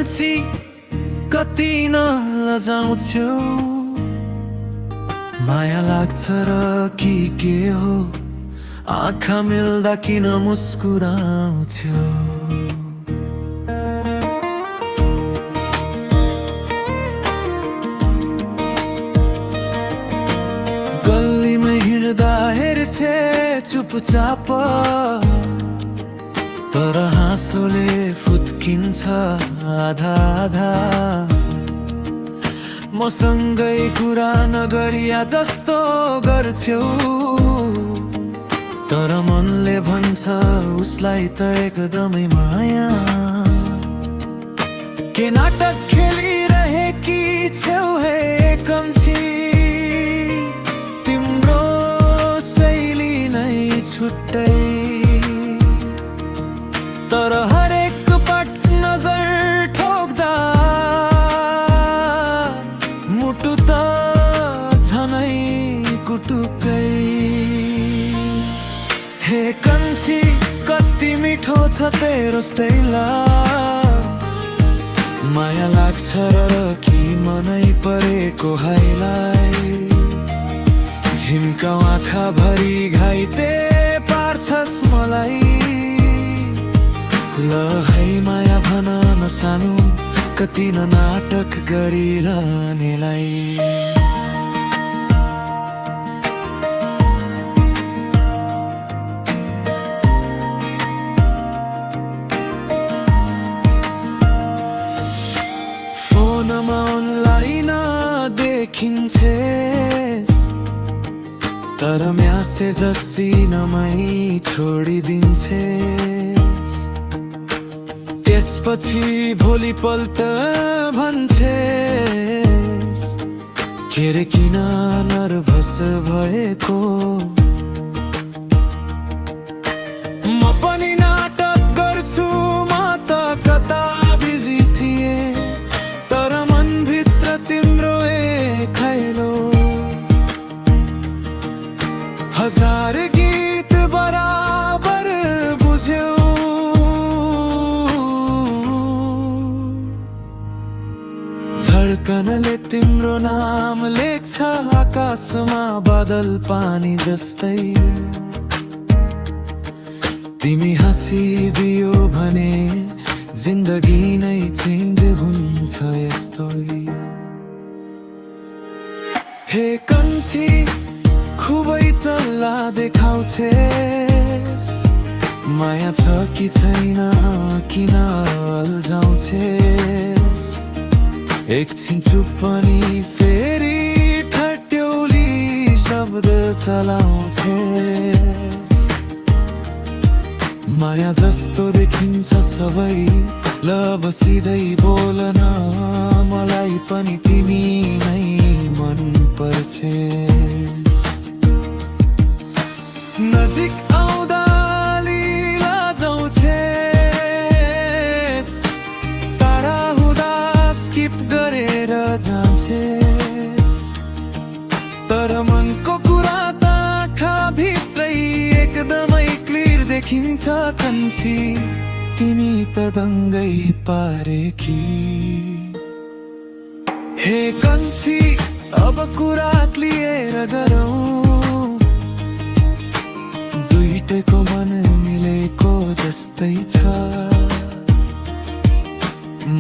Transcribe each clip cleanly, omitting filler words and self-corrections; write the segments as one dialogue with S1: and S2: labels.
S1: कान्छी कति नलजाउँछौ, माया लाग्छ र के हो, आँखा मिल्दा किन मुस्कुराउँछौ। गल्लीमा हिँड्दा हेर्छे चुपचाप, तर हाँसोले फुत्किन्छ आधा आधा। मसँगै कुरा नगरिया जस्तो गर्छौ, तर मनले भन्छ उसलाई त एकदमै माया। के नाटक खेलिरहेकी छेउ हे कान्छी, तिम्रो शैली नै छुट्टै, तर हरेक पट नजर ठोक्दा मुटु त झनै कुटुकै। हे कान्छी कति मिठो छ तेरो स्टाइल, माया लाग्छ र कि मनै परेको हाइलाई। झिम्का आँखा भरि घाइते पार्छस् मलाई, ल है माया भन न सानो कति न नाटक गरिरहनेलाई। फोनमा अनलाइन देखिन्छेस्, तर म्यासेज सिनमै छोडिदिन्छेस्। त्यसपछि भोलिपल्ट भन्छेस् के रे किन नर्भस भएको। म पनि नाटक गर्छु, म त कता बिजी थिए, तर मनभित्र तिम्रो एक खैलो। हजार गीत बराबर बुझ्यौ, धड्कनले तिम्रो नाम लेख्छ आकाशमा बादल पानी जस्तै। तिमी हाँसिदियो भने जिन्दगी नै चेन्ज हुन्छ यस्तै। हे कान्छी खुबै चल्ला देखाउँछेस्, माया छ कि छैन किन अल्झाउँछेस्। एकछिन चुप पनि फेरि ठट्यौली शब्द चलाउँछेस्। माया जस्तो देखिन्छ सबै, ल बसिदै बोलन मलाई पनि तिमी नै मन पर्छेस्। नजिक आउँदा लीला जाउँछेस्, टाढा हुँदा स्किप गरेर जान्छेस्। तर मनको कुरा त आँखा भित्रै एकदमै क्लियर देखिन्छ कान्छी, तिमी त दङ्गै पारेकी। हे कान्छी अब कुरा क्लियर गरौँ, दुईटैको मन मिलेको जस्तै छ।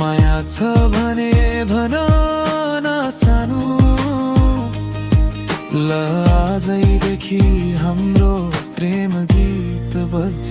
S1: माया छ भने भन न सानो, ल आजैदेखि हाम्रो प्रेम गीत बज्छ।